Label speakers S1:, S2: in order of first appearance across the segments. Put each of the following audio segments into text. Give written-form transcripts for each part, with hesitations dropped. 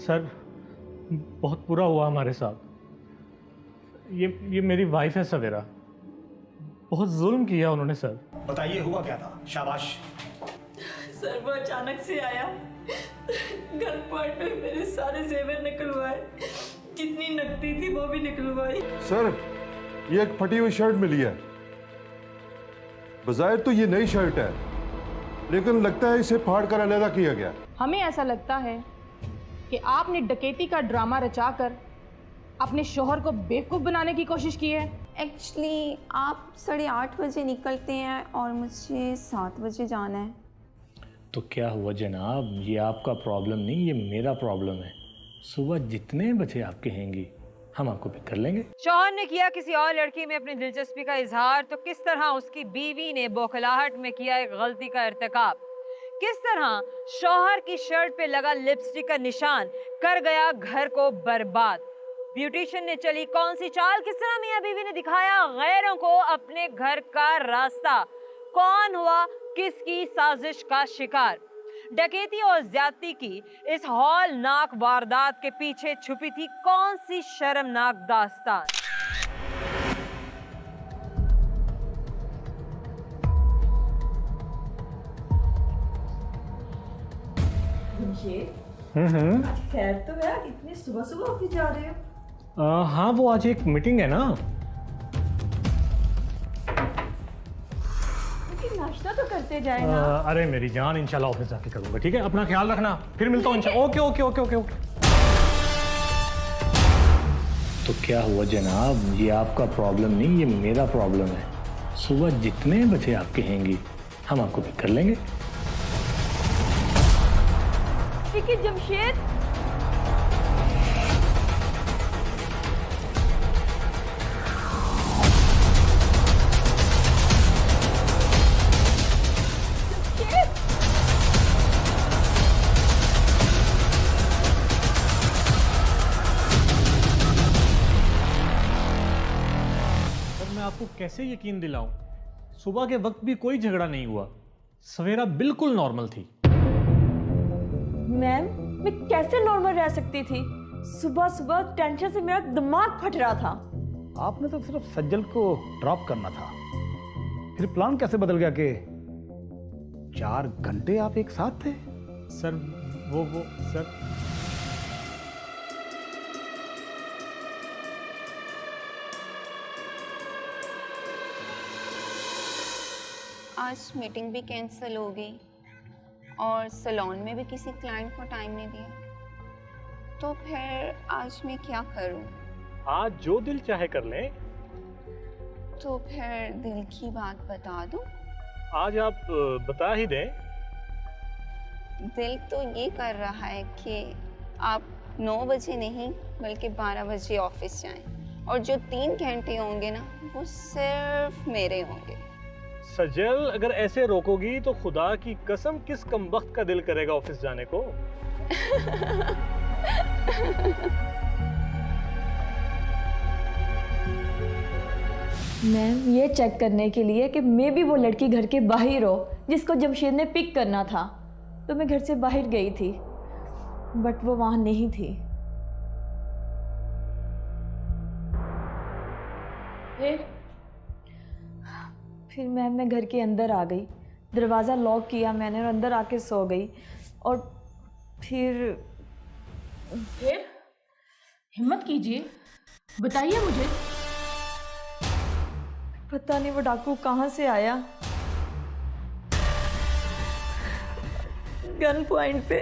S1: Sir बहुत बुरा हुआ हमारे साथ। ये मेरी वाइफ है सवेरा। बहुत जुल्म किया उन्होंने सर।
S2: बताइए हुआ क्या था? शाबाश।
S3: सर वो अचानक से आया, गन पॉइंट पे मेरे सारे जेवर निकलवाए, जितनी नकदी थी वो भी निकलवाई।
S4: सर ये एक फटी हुई शर्ट मिली है। बजाय तो ये नई शर्ट है, लेकिन लगता है इसे फाड़ कर अलहदा किया गया।
S5: हमें ऐसा लगता है कि आपने डकैती का ड्रामा रचाकर अपने शोहर को बेवकूफ़ बनाने की कोशिश की है।
S6: एक्चुअली आप 8:30 बजे निकलते हैं और मुझे 7 बजे जाना है।
S1: तो क्या हुआ जनाब, ये आपका प्रॉब्लम नहीं, ये मेरा प्रॉब्लम है। सुबह जितने बजे आप कहेंगी हम आपको पिक कर लेंगे।
S7: शौहर ने किया किसी और लड़की में अपनी दिलचस्पी का इजहार, तो किस तरह उसकी बीवी ने बौखलाहट में किया एक गलती का इर्तिकाब। किस तरह शौहर की शर्ट पे लगा लिपस्टिक का निशान कर गया घर को बर्बाद। ब्यूटिशियन ने चली कौन सी चाल, किस तरह मियां बीवी ने दिखाया गैरों को अपने घर का रास्ता। कौन हुआ किसकी साजिश का शिकार। डकैती और ज्यादती की इस हौलनाक वारदात के पीछे छुपी थी कौन सी शर्मनाक दास्तान।
S3: खैर तो है, इतनी सुबह सुबह ऑफिस जा रहे हो?
S1: हाँ वो आज एक मीटिंग है ना।
S5: नाश्ता तो करते जाए ना।
S1: अरे मेरी जान, इंशाल्लाह ऑफिस जाके करूंगा, ठीक है? अपना ख्याल रखना, फिर मिलता हूँ इंशाल्लाह। Okay okay okay okay okay. तो क्या हुआ जनाब, ये आपका प्रॉब्लम नहीं, ये मेरा प्रॉब्लम है। सुबह जितने बजे आप कहेंगी हम आपको पिक कर लेंगे।
S5: ठीक है जमशेद।
S1: आपको कैसे यकीन दिलाऊं, सुबह के वक्त भी कोई झगड़ा नहीं हुआ। सवेरा बिल्कुल नॉर्मल थी।
S3: मैम मैं कैसे नॉर्मल रह सकती थी? सुबह सुबह टेंशन से मेरा दिमाग फट रहा था।
S2: आपने तो सिर्फ सज्जल को ड्रॉप करना था, फिर प्लान कैसे बदल गया कि 4 घंटे आप एक साथ थे?
S1: सर वो सर
S6: आज मीटिंग भी कैंसिल हो गई और सैलून में भी किसी क्लाइंट को टाइम नहीं दिया, तो फिर आज मैं क्या करूं?
S1: आज जो दिल चाहे कर लें।
S6: तो फिर दिल की बात बता दूं?
S1: आज आप बता ही दें।
S6: दिल तो ये कर रहा है कि आप 9 बजे नहीं बल्कि 12 बजे ऑफिस जाएं, और जो 3 घंटे होंगे ना वो सिर्फ मेरे होंगे।
S1: सजल अगर ऐसे रोकोगी तो खुदा की कसम किस कमबख्त का दिल करेगा ऑफिस जाने को।
S3: मैम ये चेक करने के लिए कि मे भी वो लड़की घर के बाहर हो जिसको जमशेद ने पिक करना था, तो मैं घर से बाहर गई थी, बट वो वहां नहीं थी। फिर मैम मैं घर के अंदर आ गई, दरवाज़ा लॉक किया मैंने और अंदर आके सो गई। और फिर
S5: हिम्मत कीजिए, बताइए मुझे।
S3: पता नहीं वो डाकू कहाँ से आया, गन पॉइंट पे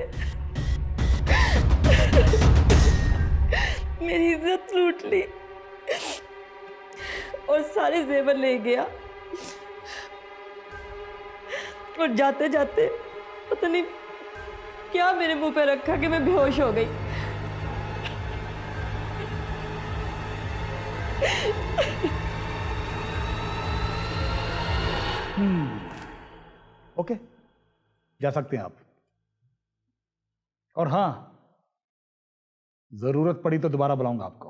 S3: मेरी इज्जत लूट ली और सारे जेवर ले गया, और जाते जाते पता नहीं क्या मेरे मुंह पे रखा कि मैं बेहोश हो गई।
S2: ओके, जा सकते हैं आप। और हाँ, जरूरत पड़ी तो दोबारा बुलाऊंगा आपको।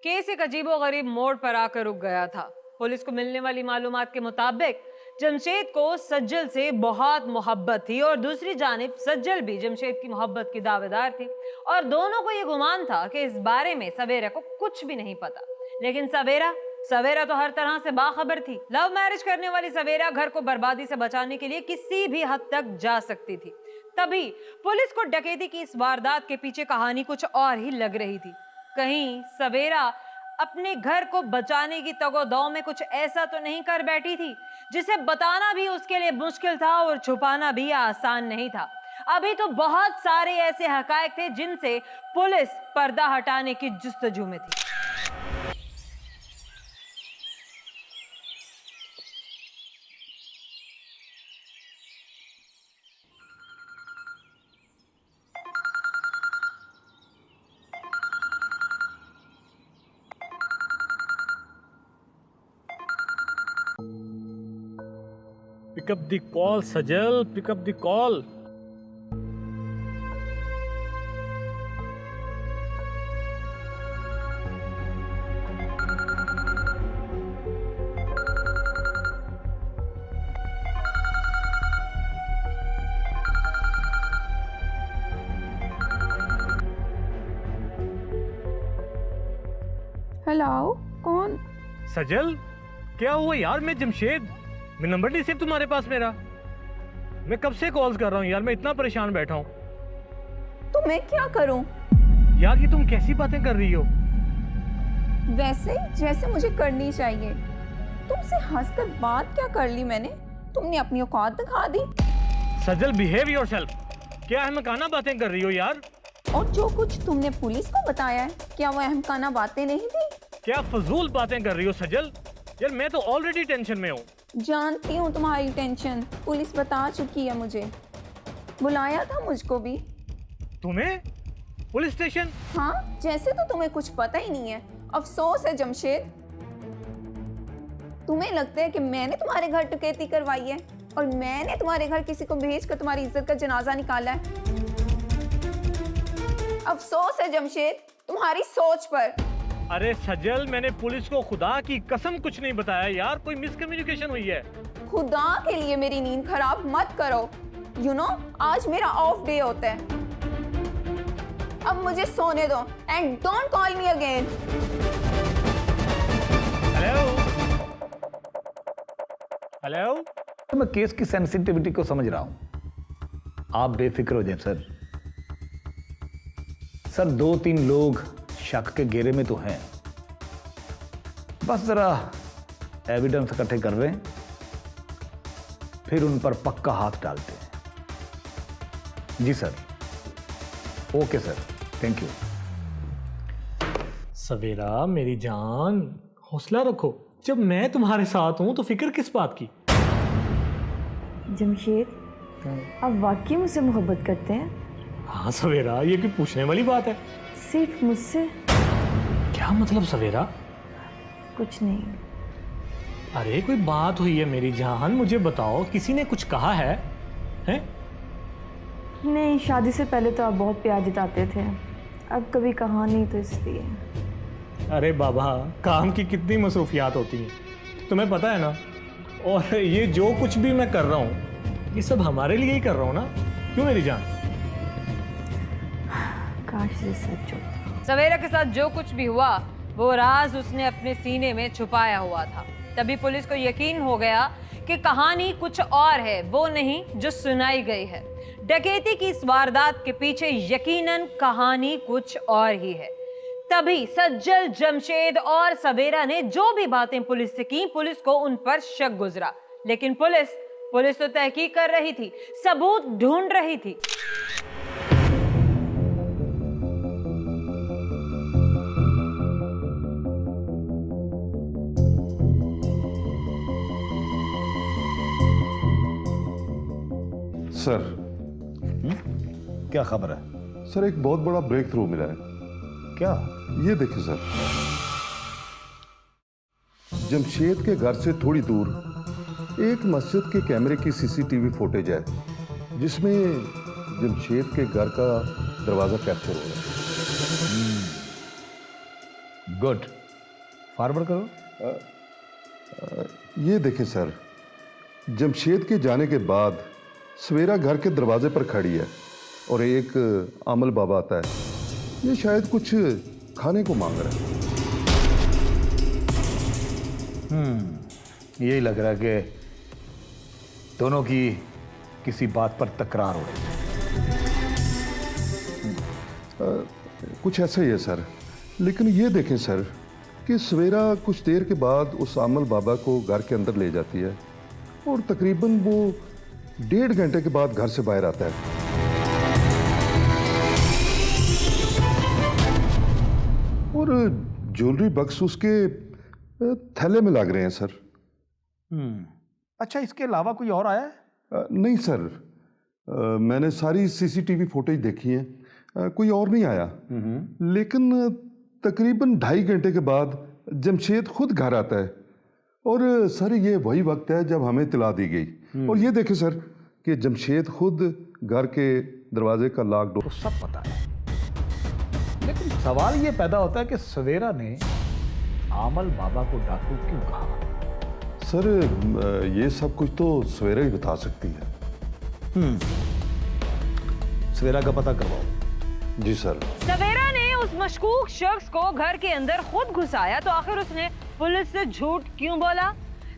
S7: केस एक अजीबोगरीब मोड़ पर आकर रुक गया था। पुलिस को मिलने वाली मालूमात के मुताबिक जमशेद को सज्जल से बहुत मोहब्बत थी और दूसरी जानिब सज्जल भी जमशेद की मोहब्बत की दावेदार थी और दोनों को ये गुमान था कि इस बारे में सवेरा को कुछ भी नहीं पता। लेकिन सवेरा तो हर तरह से बाखबर थी। लव मैरिज करने वाली सवेरा घर को बर्बादी से बचाने के लिए किसी भी हद तक जा सकती थी। तभी पुलिस को डकैती की इस वारदात के पीछे कहानी कुछ और ही लग रही थी। कहीं सवेरा अपने घर को बचाने की तगोदौ में कुछ ऐसा तो नहीं कर बैठी थी जिसे बताना भी उसके लिए मुश्किल था और छुपाना भी आसान नहीं था। अभी तो बहुत सारे ऐसे हकायक थे जिनसे पुलिस पर्दा हटाने की जुस्तजू में थी।
S1: Pick up the call, Sajal. Pick up the call.
S6: Hello, कौन?
S1: सजल, क्या हुआ यार? मैं जमशेद, मैं नंबर नहीं सेव तुम्हारे पास मेरा। मैं कब से कॉल्स कर रहा हूँ यार, मैं इतना परेशान बैठा हूँ।
S6: तो मैं क्या करूं?
S1: यार ये तुम कैसी बातें कर रही हो?
S6: वैसे जैसे मुझे करनी चाहिए। तुमसे हंसकर बात क्या कर ली मैंने? तुमने अपनी औकात दिखा दी।
S1: सजल, बिहेव योरसेल्फ। क्या अहमकाना बातें कर रही हो यार?
S6: और जो कुछ तुमने पुलिस को बताया है, क्या वो अहमकाना बातें नहीं थी?
S1: क्या फजूल बातें कर रही हो सजल? यार मैं तो ऑलरेडी टेंशन में हूँ।
S6: जानती हूँ तुम्हारी टेंशन, पुलिस बता चुकी है मुझे। बुलाया था मुझको भी।
S1: तुम्हें? Police station?
S6: हाँ, जैसे तो तुम्हें कुछ पता ही नहीं है। अफसोस है जमशेद, तुम्हें लगता है कि मैंने तुम्हारे घर डकैती करवाई है और मैंने तुम्हारे घर किसी को भेजकर तुम्हारी इज्जत का जनाजा निकाला है। अफसोस है जमशेद तुम्हारी सोच पर।
S1: अरे सजल, मैंने पुलिस को खुदा की कसम कुछ नहीं बताया यार, कोई मिसकम्युनिकेशन हुई है।
S6: खुदा के लिए मेरी नींद खराब मत करो। यू नो, आज मेरा ऑफ डे होता है। अब मुझे सोने दो and don't call me again.
S1: Hello hello.
S2: तो मैं केस की सेंसिटिविटी को समझ रहा हूं। आप बेफिक्र हो जाए सर। सर, 2-3 लोग शक के घेरे में तो हैं। बस जरा एविडेंस इकट्ठे कर रहे हैं, फिर उन पर पक्का हाथ डालते हैं। जी sir. Okay sir, thank you.
S1: सवेरा मेरी जान, हौसला रखो। जब मैं तुम्हारे साथ हूं तो फिक्र किस बात की?
S3: जमशेद, आप वाकई मुझसे मोहब्बत करते हैं?
S1: हाँ सवेरा, ये कोई पूछने वाली बात है?
S3: सिर्फ मुझसे?
S1: क्या मतलब सवेरा?
S3: कुछ नहीं।
S1: अरे कोई बात हुई है मेरी जान, मुझे बताओ, किसी ने कुछ कहा है? हैं?
S3: नहीं, शादी से पहले तो आप बहुत प्यार जताते थे, अब कभी कहा नहीं तो इसलिए।
S1: अरे बाबा, काम की कितनी मसरूफियात होती हैं, तुम्हें पता है ना। और ये जो कुछ भी मैं कर रहा हूँ, ये सब हमारे लिए ही कर रहा हूँ ना, क्यों मेरी जान?
S3: काश ये सच होता।
S7: सवेरा के साथ जो कुछ भी हुआ वो राज उसने अपने सीने में छुपाया हुआ था। तभी पुलिस को यकीन हो गया कि कहानी कुछ और है, वो नहीं जो सुनाई गई है। डकैती की इस वारदात के पीछे यकीनन कहानी कुछ और ही है। तभी सज्जल, जमशेद और सवेरा ने जो भी बातें पुलिस से की, पुलिस को उन पर शक गुजरा। लेकिन पुलिस तो तहकीक कर रही थी, सबूत ढूंढ रही थी।
S4: सर,
S2: क्या खबर है?
S4: सर एक बहुत बड़ा ब्रेक थ्रू मिला है।
S2: क्या?
S4: ये देखिए सर, जमशेद के घर से थोड़ी दूर एक मस्जिद के कैमरे की सीसीटीवी फुटेज है जिसमें जमशेद के घर का दरवाजा कैप्चर हो रहा है।
S2: गुड, फॉरवर्ड करो।
S4: ये देखिए सर, जमशेद के जाने के बाद सवेरा घर के दरवाजे पर खड़ी है और एक आमल बाबा आता है। ये शायद कुछ खाने को मांग रहा है।
S2: यही लग रहा है कि दोनों की किसी बात पर तकरार हो रही है।
S4: कुछ ऐसा ही है सर, लेकिन ये देखें सर कि सवेरा कुछ देर के बाद उस आमल बाबा को घर के अंदर ले जाती है और तकरीबन वो 1.5 घंटे के बाद घर से बाहर आता है। और ज्वेलरी बक्स उसके थैले में लग रहे हैं सर।
S2: अच्छा, इसके अलावा कोई और आया है?
S4: नहीं सर, मैंने सारी सीसीटीवी फुटेज देखी है, कोई और नहीं आया। लेकिन तकरीबन 2.5 घंटे के बाद जमशेद खुद घर आता है और सर ये वही वक्त है जब हमें इत्तला दी गई। और ये देखें सर कि जमशेद खुद घर के दरवाजे का लॉक
S2: तो सब पता है, लेकिन सवाल ये पैदा होता है कि सवेरा ने आमल बाबा को डाकू क्यों कहा?
S4: सर ये सब कुछ तो सवेरा ही बता सकती है।
S2: सवेरा का पता करवाओ।
S4: जी सर।
S7: सवेरा ने उस मशकूक शख्स को घर के अंदर खुद घुसाया तो आखिर उसने पुलिस से झूठ क्यों बोला?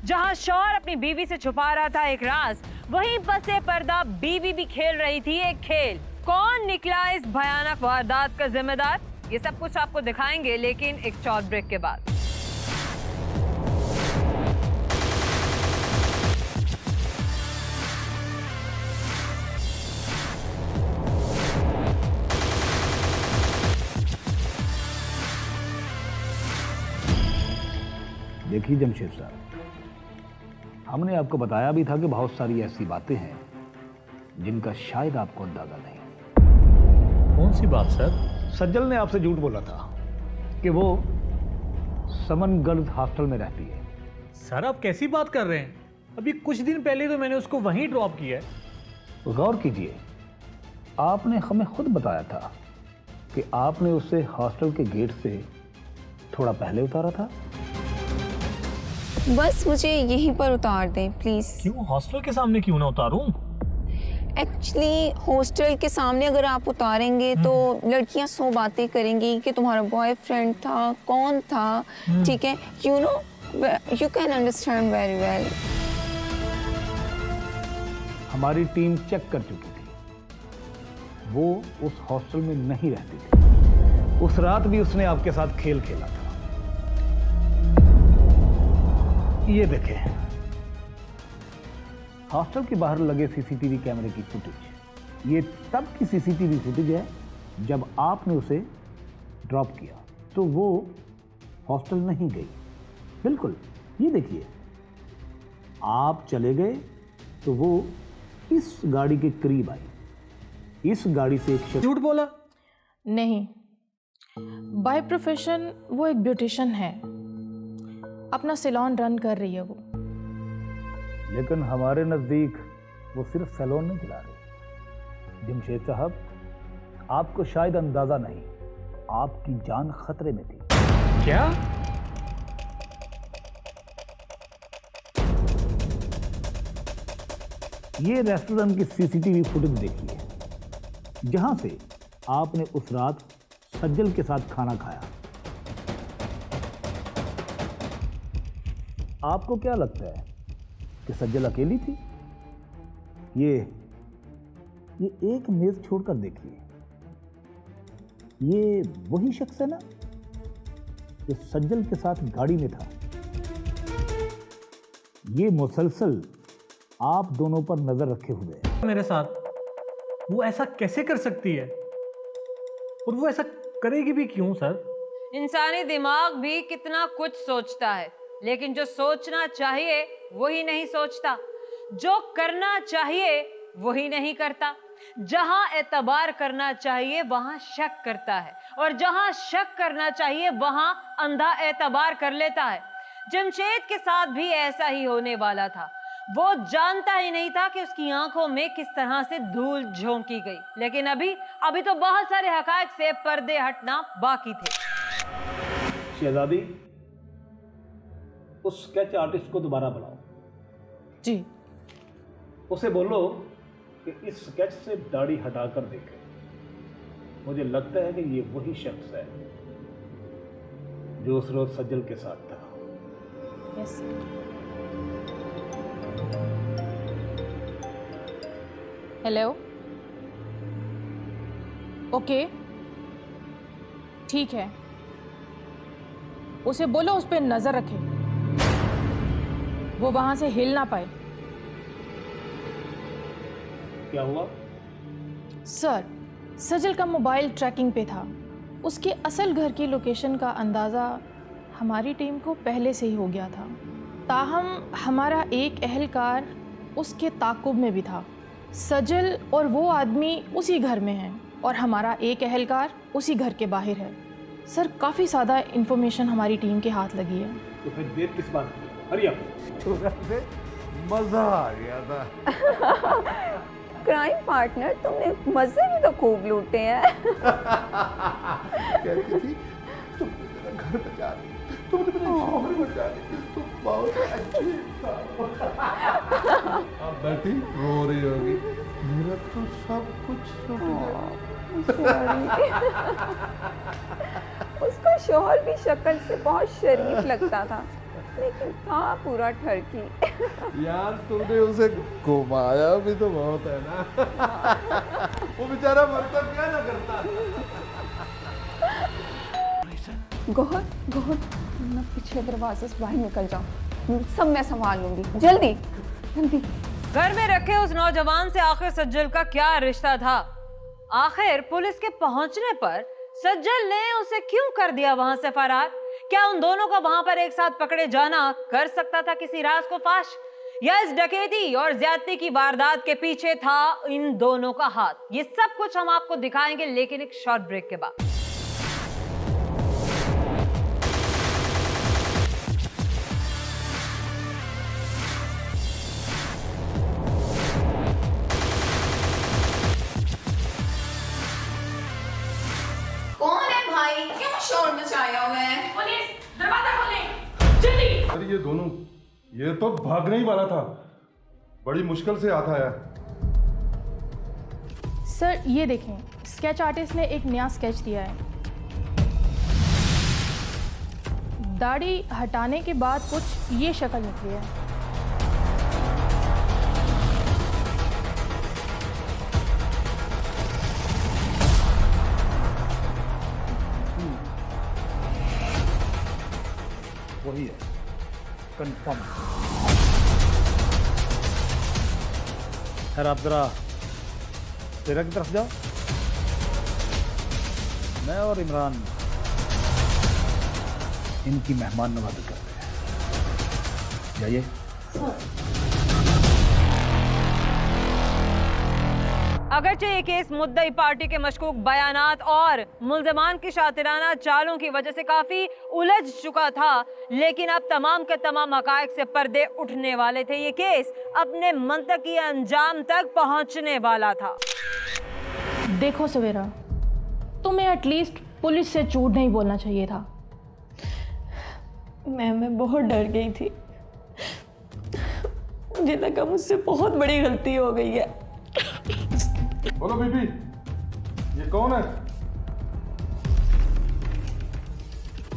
S7: जहां शौहर अपनी बीवी से छुपा रहा था एक राज, वहीं पसे पर्दा बीवी भी खेल रही थी एक खेल। कौन निकला इस भयानक वारदात का जिम्मेदार? ये सब कुछ आपको दिखाएंगे, लेकिन एक शॉर्ट ब्रेक के बाद।
S2: देखिए जमशेद साहब, हमने आपको बताया भी था कि बहुत सारी ऐसी बातें हैं जिनका शायद आपको अंदाजा नहीं।
S1: कौन सी बात सर?
S2: सज्जल ने आपसे झूठ बोला था कि वो समन गर्ल्स हॉस्टल में रहती है।
S1: सर आप कैसी बात कर रहे हैं? अभी कुछ दिन पहले तो मैंने उसको वहीं ड्रॉप किया है।
S2: गौर कीजिए, आपने हमें खुद बताया था कि आपने उसे हॉस्टल के गेट से थोड़ा पहले उतारा था।
S6: बस मुझे यहीं पर उतार दें प्लीज़।
S1: क्यों? हॉस्टल के सामने क्यों ना उतारूं?
S6: एक्चुअली हॉस्टल के सामने अगर आप उतारेंगे तो लड़कियां 100 बातें करेंगी कि तुम्हारा बॉयफ्रेंड था, कौन था, ठीक है? You know, you can understand very well.
S2: हमारी टीम चेक कर चुकी थी, वो उस हॉस्टल में नहीं रहती थी। उस रात भी उसने आपके साथ खेल खेला था। ये देखें, हॉस्टल के बाहर लगे सीसीटीवी कैमरे की फुटेज। ये तब की सीसीटीवी फुटेज है जब आपने उसे ड्रॉप किया, तो वो हॉस्टल नहीं गई। बिल्कुल, ये देखिए, आप चले गए तो वो इस गाड़ी के करीब आई। इस गाड़ी से एक शख्स
S5: झूठ बोला? नहीं, बाय प्रोफेशन वो एक ब्यूटिशियन है, अपना सैलून रन कर रही है वो।
S2: लेकिन हमारे नज़दीक वो सिर्फ सैलून नहीं चला रही। जमशेद साहब, आपको शायद अंदाजा नहीं, आपकी जान खतरे में थी।
S1: क्या?
S2: ये रेस्टोरेंट की सीसीटीवी फुटेज देखिए, जहां से आपने उस रात सज्जल के साथ खाना खाया। आपको क्या लगता है कि सज्जल अकेली थी? ये एक मेज छोड़कर देखिए, ये वही शख्स है ना जो सज्जल के साथ गाड़ी में था। ये मुसलसल आप दोनों पर नजर रखे हुए है।
S1: मेरे साथ वो ऐसा कैसे कर सकती है? और वो ऐसा करेगी भी क्यों सर?
S7: इंसानी दिमाग भी कितना कुछ सोचता है, लेकिन जो सोचना चाहिए वही नहीं सोचता, जो करना चाहिए वही नहीं करता। जहां एतबार करना चाहिए वहां शक करता है, और जहां शक करना चाहिए वहां अंधा एतबार कर लेता है। जमशेद के साथ भी ऐसा ही होने वाला था। वो जानता ही नहीं था कि उसकी आंखों में किस तरह से धूल झोंकी गई, लेकिन अभी तो बहुत सारे हकायक से पर्दे हटना बाकी थे।
S2: शहजादी, उस स्केच आर्टिस्ट को दोबारा बुलाओ।
S5: जी
S2: उसे बोलो कि इस स्केच से दाढ़ी हटाकर देखे। मुझे लगता है कि ये वही शख्स है जो उस रोज सज्जल के साथ था।
S5: यस हेलो ओके ठीक है, उसे बोलो उस पर नजर रखे, वो वहां से हिल ना पाए।
S2: क्या हुआ?
S5: सर सजल का मोबाइल ट्रैकिंग पे था, उसके असल घर की लोकेशन का अंदाज़ा हमारी टीम को पहले से ही हो गया था। ताहम हमारा एक अहलकार उसके ताक़ुब में भी था। सजल और वो आदमी उसी घर में हैं और हमारा एक अहलकार उसी घर के बाहर है। सर काफ़ी ज़्यादा इन्फॉर्मेशन हमारी टीम के हाथ लगी है।
S2: तो फिर देर किस बात की? Hurry up.
S4: मजा आ गया था।
S6: क्राइम पार्टनर, तुमने मजे भी तो खूब लूटे हैं।
S4: कहती थी तुम मेरा घर बचा ली, तुमने मेरा शौहर बचा ली, तुम बहुत अच्छी इंसान। अब बैठी रो रही होगी, मेरा तो सब कुछ छूट गया।
S6: उसका शौहर भी शक्ल से बहुत शरीफ लगता था, लेकिन था पूरा ठरकी।
S4: यार तुमने उसे घुमाया भी तो बहुत है ना। वो बेचारा मरता क्या ना करता।
S6: गौहर गौहर, मैं पीछे दरवाजे से बाहर निकल जाऊं, सब मैं संभाल लूंगी। जल्दी जल्दी।
S7: घर में रखे उस नौजवान से आखिर सज्जल का क्या रिश्ता था? आखिर पुलिस के पहुंचने पर सज्जल ने उसे क्यों कर दिया वहां से फरार? क्या उन दोनों का वहां पर एक साथ पकड़े जाना कर सकता था किसी राज को फाश? या इस डकैती और ज्यादती की वारदात के पीछे था इन दोनों का हाथ? ये सब कुछ हम आपको दिखाएंगे, लेकिन एक शॉर्ट ब्रेक के बाद।
S6: कौन है भाई, क्यों शोर मचाया हुआ है?
S5: पुलिस दरवाजा खोलें जल्दी।
S4: अरे ये दोनों, ये तो भागने ही वाला था, बड़ी मुश्किल से हाथ आया।
S5: सर ये देखें, स्केच आर्टिस्ट ने एक नया स्केच दिया है। दाढ़ी हटाने के बाद कुछ ये शक्ल निकली है।
S2: वही है, कंफर्म। खैर आप जरा तेरा की तरफ जाओ, मैं और इमरान इनकी मेहमान नवाजी करते हैं। जाइए।
S7: अगरचे ये केस मुद्दई पार्टी के मशकूक बयानात और मुल्ज़मान की शातिराना चालों की वजह से काफी उलझ चुका था, लेकिन अब तमाम के तमाम हकायक से पर्दे उठने वाले थे। ये केस अपने मंतकी अंजाम तक पहुंचने वाला था।
S5: देखो सवेरा, तुम्हें एटलीस्ट पुलिस से झूठ नहीं बोलना चाहिए था।
S3: मैं बहुत डर गई थी। मुझे लगा मुझसे बहुत बड़ी गलती हो गई है।
S4: बोलो बीबी, ये कौन है?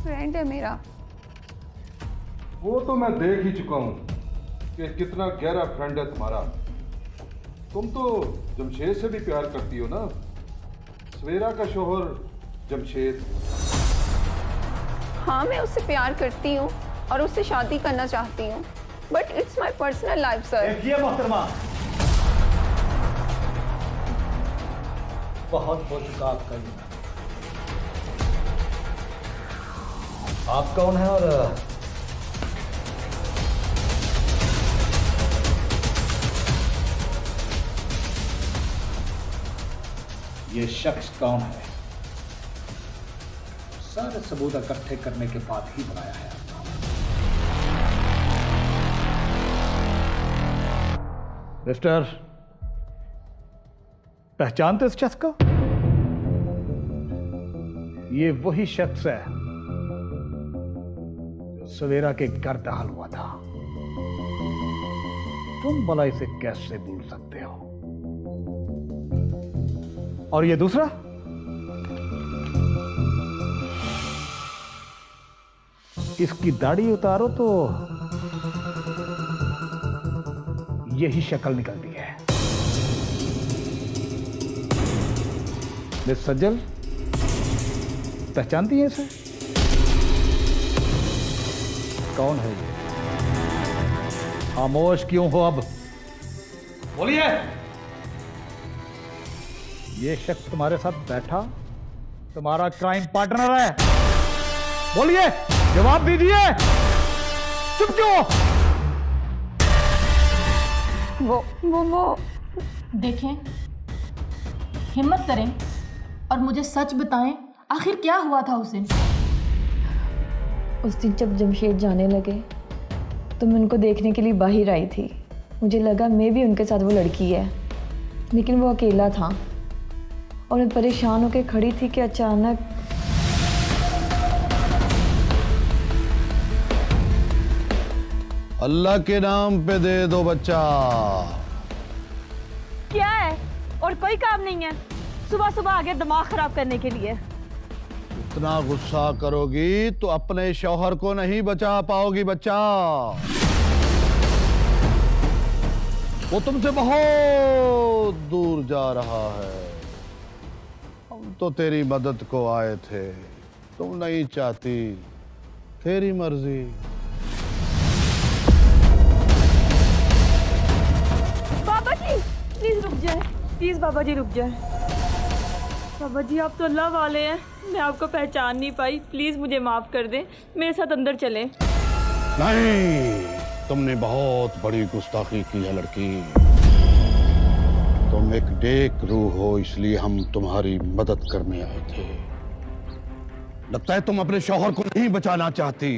S6: फ्रेंड है मेरा।
S4: वो तो मैं देख ही चुका हूँ कि कितना गहरा फ्रेंड है तुम्हारा। तुम तो जमशेद से भी प्यार करती हो ना? सवेरा का शोहर जमशेद।
S6: हाँ, मैं उससे प्यार करती हूँ और उससे शादी करना चाहती हूँ, but it's my personal life sir.
S2: देखिए मोहतरमा, बहुत हो चुका आपका ये। आप कौन है और ये शख्स कौन है? सारे सबूत इकट्ठे करने के बाद ही बनाया है आपको। मिस्टर, पहचानते इस शख्स को? ये वही शख्स है जो सवेरा के घर दाखिल हुआ था। तुम भला इसे कैसे भूल सकते हो? और ये दूसरा? इसकी दाढ़ी उतारो तो यही शक्ल निकलती है। मिस सज्जल, पहचानती है इसे? कौन है ये? खामोश क्यों हो अब? बोलिए। ये शख्स तुम्हारे साथ बैठा तुम्हारा क्राइम पार्टनर है? बोलिए, जवाब दीजिए। चुप क्यों?
S6: वो
S5: देखें, हिम्मत करें और मुझे सच बताएं, आखिर क्या हुआ था उस दिन?
S3: उस दिन जब जमशेद जाने लगे तो मैं उनको देखने के लिए बाहर आई थी। मुझे लगा मैं भी उनके साथ वो लड़की है, लेकिन वो अकेला था और मैं परेशान होकर खड़ी थी कि अचानक
S8: अल्लाह के नाम पे दे दो बच्चा।
S3: क्या है और कोई काम नहीं है, सुबह सुबह आगे दिमाग खराब करने के लिए।
S8: इतना गुस्सा करोगी तो अपने शौहर को नहीं बचा पाओगी बच्चा। वो तुमसे बहुत दूर जा रहा है। हम तो तेरी मदद को आए थे, तुम नहीं चाहती, तेरी मर्जी।
S3: बाबा जी प्लीज रुक जाए, प्लीज बाबा जी रुक जाए। बाबा जी आप तो अल्लाह वाले हैं, मैं आपको पहचान नहीं पाई, प्लीज मुझे माफ कर दें, मेरे साथ अंदर चलें।
S8: नहीं, तुमने बहुत बड़ी गुस्ताखी की है लड़की। तुम एक नेक रूह हो, इसलिए हम तुम्हारी मदद करने आए थे। लगता है तुम अपने शौहर को नहीं बचाना चाहती,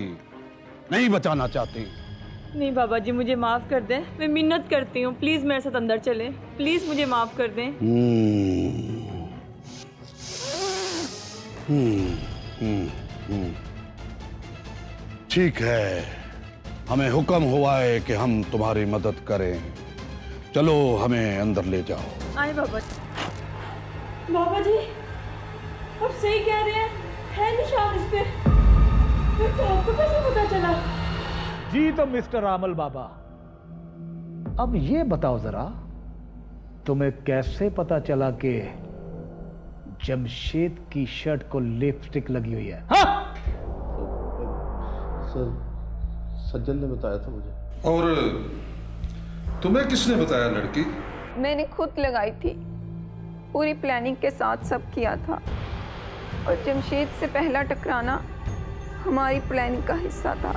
S8: नहीं बचाना चाहती।
S3: नहीं बाबा जी मुझे माफ कर दें, मैं मिन्नत करती हूँ, प्लीज मेरे साथ अंदर चलें, प्लीज मुझे माफ कर दें।
S8: ठीक है, हमें हुक्म हुआ है कि हम तुम्हारी मदद करें। चलो हमें अंदर ले जाओ।
S3: आए बाबा जी। बाबा जी आप सही कह रहे हैं, है निशान इस पे। फिर तो आपको कैसे पता चला?
S2: जी तो मिस्टर आमल बाबा, अब ये बताओ जरा, तुम्हें कैसे पता चला कि जमशेद की शर्ट को लिपस्टिक लगी हुई है? हाँ?
S4: सर सज्जन ने बताया था मुझे। और तुम्हें किसने बताया लड़की?
S6: मैंने खुद लगाई थी, पूरी प्लानिंग के साथ सब किया था। और जमशेद से पहला टकराना हमारी प्लानिंग का हिस्सा था।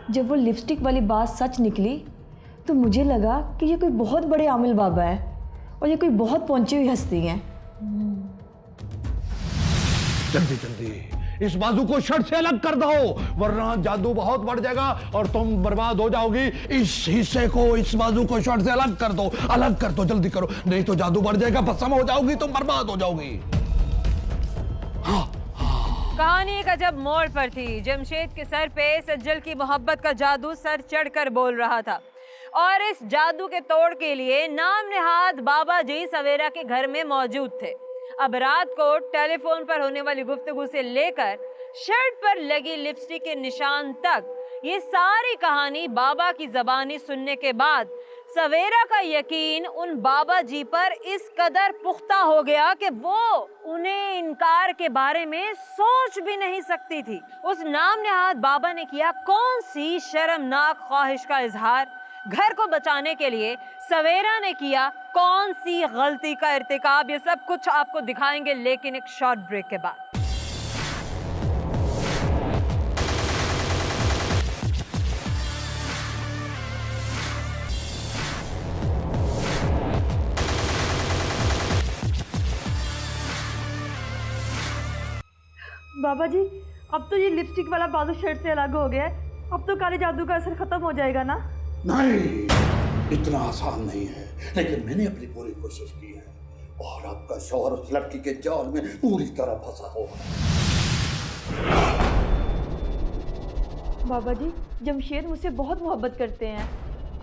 S3: जब वो लिपस्टिक वाली बात सच निकली तो मुझे लगा कि ये कोई बहुत बड़े आमिल बाबा है और ये कोई बहुत पहुंची हुई हस्ती है।
S8: जल्दी जल्दी इस बाजू को शर्ट से अलग कर दो, वरना जादू बहुत बढ़ जाएगा और तुम बर्बाद हो जाओगी। इस हिस्से को, इस बाजू को शर्ट से अलग कर दो, अलग कर दो, जल्दी करो, नहीं तो जादू बढ़ जाएगा, भस्म हो जाओगी, तुम बर्बाद हो जाओगी।
S7: कहानी एक अजब मोड़ पर थी। जमशेद के सर पे सज्जल की मोहब्बत का जादू सर चढ़कर बोल रहा था और इस जादू के तोड़ के लिए नाम नेहाद बाबा जी सवेरा के घर में मौजूद थे। अब रात को टेलीफोन पर होने वाली गुफ्तगू से लेकर शर्ट पर लगी लिपस्टिक के निशान तक, ये सारी कहानी बाबा की ज़बानी सुनने के बाद सवेरा का यकीन उन बाबा जी पर इस कदर पुख्ता हो गया कि वो उन्हें इनकार के बारे में सोच भी नहीं सकती थी। उस नाम नेहाद बाबा ने किया कौन सी शर्मनाक ख्वाहिश का इजहार? घर को बचाने के लिए सवेरा ने किया कौन सी गलती का इर्तिकाब? ये सब कुछ आपको दिखाएंगे, लेकिन एक शॉर्ट ब्रेक के बाद।
S3: बाबा जी अब तो ये लिपस्टिक वाला बाजू शर्ट से अलग हो गया है, अब तो काले जादू का असर खत्म हो जाएगा ना?
S8: नहीं, इतना आसान नहीं है, लेकिन मैंने अपनी पूरी कोशिश की है और आपका शौहर उस लड़की के जाल में पूरी तरह फंसा हुआ है।
S3: बाबा जी, जमशेद मुझसे बहुत मोहब्बत करते हैं।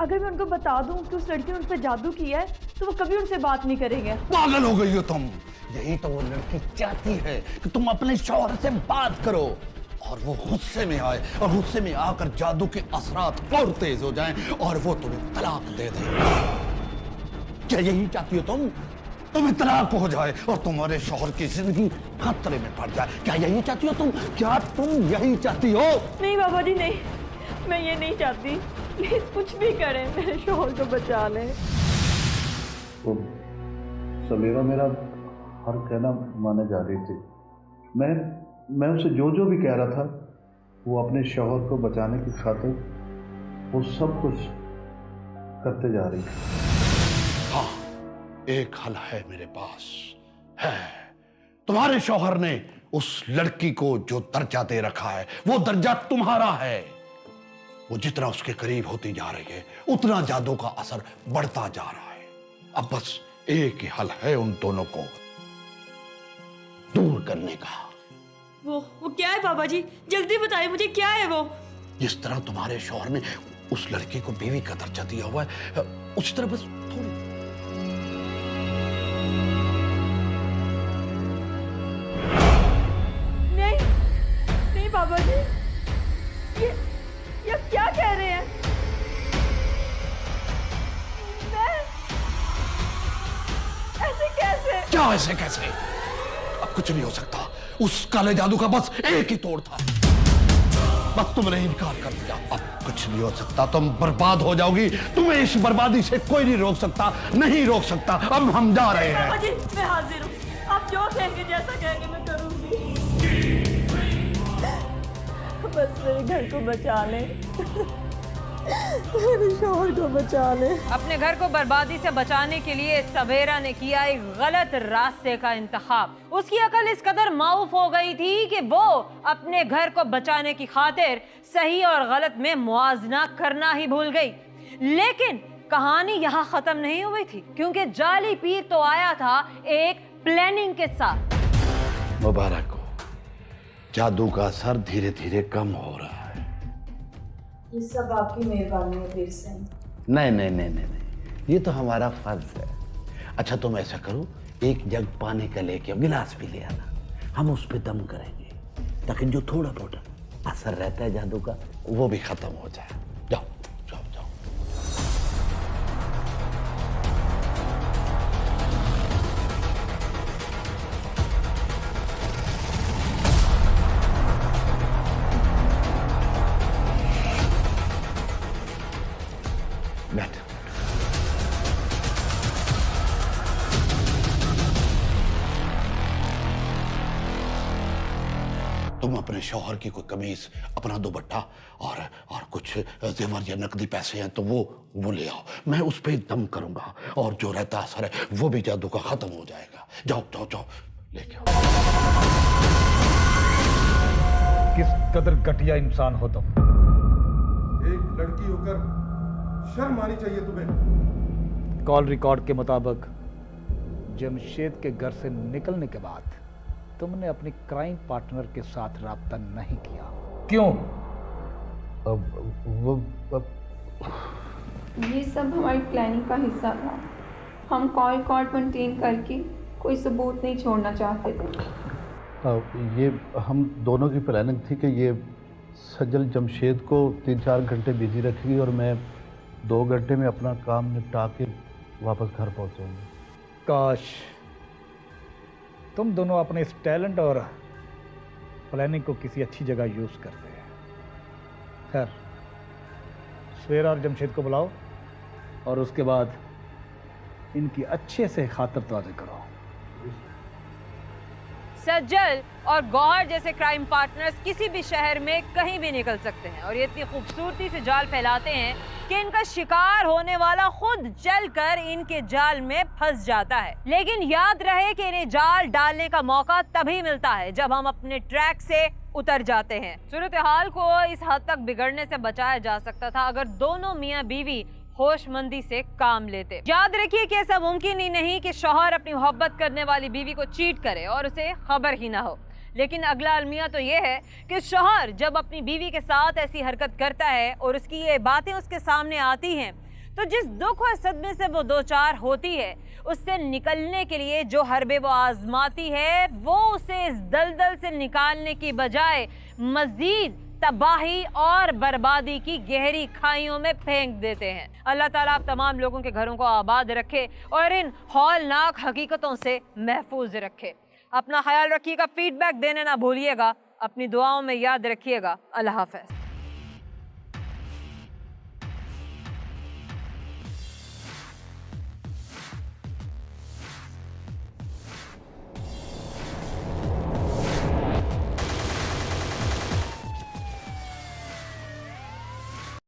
S3: अगर मैं उनको बता दूं कि उस लड़की ने उन पर जादू किया है तो वो कभी उनसे बात नहीं करेंगे।
S8: पागल हो गई हो तुम। यही तो वो लड़की चाहती है कि तुम अपने शौहर से बात करो और वो गुस्से में आए और गुस्से में आकर जादू के असरात और तेज हो जाएं और वो तुम्हें तलाक दे दे। क्या यही चाहती हो तुम? तुम्हें तलाक हो जाए और तुम्हारे शौहर की जिंदगी खतरे में पड़ जाए। क्या यही चाहती हो तुम? क्या तुम यही चाहती हो?
S3: नहीं बाबा जी नहीं, मैं ये नहीं चाहती। प्लीज कुछ भी करें, मेरे शौहर को बचा लें।
S9: तो समीरा मेरा हर कहना माने जा रही थी। मैं उसे जो जो भी कह रहा था वो अपने शौहर को बचाने की खातिर वो सब कुछ करते जा रही थी।
S8: हाँ, एक हल है मेरे पास है। तुम्हारे शौहर ने उस लड़की को जो दर्जा दे रखा है वो दर्जा तुम्हारा है। वो जितना उसके करीब होती जा रही है उतना जादू का असर बढ़ता जा रहा है। अब बस एक ही हल है उन दोनों को दूर करने का।
S3: वो क्या है बाबा जी? जल्दी बताइए मुझे, क्या है वो?
S8: जिस तरह तुम्हारे शौहर ने उस लड़की को बीवी का दर्जा दिया हुआ है उसी तरह बस थोड़ी।
S3: नहीं बाबा जी, ये क्या कह रहे हैं? ऐसे कैसे?
S8: क्या ऐसे कैसे? अब कुछ नहीं हो सकता। उस काले जादू का बस एक ही तोड़ था, बस तुमने इनकार कर दिया। अब कुछ नहीं हो सकता, तुम बर्बाद हो जाओगी। तुम्हें इस बर्बादी से कोई नहीं रोक सकता, नहीं रोक सकता। अब हम जा रहे हैं।
S3: बाबा जी मैं हाजिर हूँ, आप जो कहेंगे जैसा कहेंगे मैं करूंगी। बस मेरे घर को बचा ले, मेरे शौहर को बचा ले।
S7: अपने घर को बर्बादी से बचाने के लिए सवेरा ने किया एक गलत रास्ते का इंतखाब। उसकी अकल इस कदर माऊफ हो गई थी कि वो अपने घर को बचाने की खातिर सही और गलत में मुआजना करना ही भूल गई। लेकिन कहानी यहाँ खत्म नहीं हुई थी, क्योंकि जाली पीर तो आया था एक प्लानिंग के साथ।
S8: मुबारक हो, जादू का असर धीरे धीरे कम हो रहा है।
S3: ये सब आपकी मेहरबानी है पीर सिंह।
S8: नहीं, ये तो हमारा फर्ज है। अच्छा तुम ऐसा करो, एक जग पानी का लेके गिलास भी ले आना, हम उस पे दम करेंगे ताकि जो थोड़ा बहुत असर रहता है जादू का वो भी खत्म हो जाए। जाओ जाओ जाओ। बैठ। तुम अपने शौहर की कोई कमीज, अपना दुपट्टा और कुछ जेवर या नकदी पैसे हैं तो वो ले आओ। मैं उस पे दम करूंगा और जो रहता असर है वो भी जादू का खत्म हो जाएगा। जाओ जाओ जाओ लेके आओ।
S2: किस कदर घटिया इंसान हो तुम।
S4: एक लड़की होकर शर्म आनी चाहिए तुम्हें।
S2: कॉल रिकॉर्ड के मुताबिक जमशेद के घर से निकलने के बाद तुमने अपनी क्राइम पार्टनर के साथ राब्ता नहीं किया, क्यों?
S6: ये सब हमारी प्लानिंग का हिस्सा था। हम कॉल रिकॉर्ड मेंटेन करके कोई सबूत नहीं छोड़ना चाहते थे।
S9: ये हम दोनों की प्लानिंग थी कि ये सज्जल जमशेद को 3-4 घंटे बिजी रखेगी और मैं 2 घंटे में अपना काम निपटा के वापस घर पहुंचूंगा।
S2: काश तुम दोनों अपने इस टैलेंट और प्लानिंग को किसी अच्छी जगह यूज करते हैं। खैर, सवेरा और जमशेद को बुलाओ और उसके बाद इनकी अच्छे से खातिरदारी करो।
S7: सज्जल और गौहर जैसे क्राइम पार्टनर्स किसी भी शहर में कहीं भी निकल सकते हैं और ये इतनी खूबसूरती से जाल फैलाते हैं कि इनका शिकार होने वाला खुद चलकर इनके जाल में फंस जाता है। लेकिन याद रहे कि इन्हें जाल डालने का मौका तभी मिलता है जब हम अपने ट्रैक से उतर जाते हैं। सूरत हाल को इस हद तक बिगड़ने से बचाया जा सकता था अगर दोनों मियाँ बीवी होशमंदी से काम लेते। याद रखिए कि ऐसा मुमकिन ही नहीं कि शौहर अपनी मोहब्बत करने वाली बीवी को चीट करे और उसे खबर ही ना हो, लेकिन अगला अलमिया तो ये है कि शौहर जब अपनी बीवी के साथ ऐसी हरकत करता है और उसकी ये बातें उसके सामने आती हैं तो जिस दुख और सदमे से वो दो चार होती है उससे निकलने के लिए जो हरबे वो आजमाती है वो उसे इस दलदल से निकालने की बजाय मजीद तबाही और बर्बादी की गहरी खाइयों में फेंक देते हैं। अल्लाह ताला आप तमाम लोगों के घरों को आबाद रखे और इन हौलनाक हकीकतों से महफूज रखे। अपना ख्याल रखिएगा, फीडबैक देने ना भूलिएगा, अपनी दुआओं में याद रखिएगा। अल्लाह हाफ़िज़।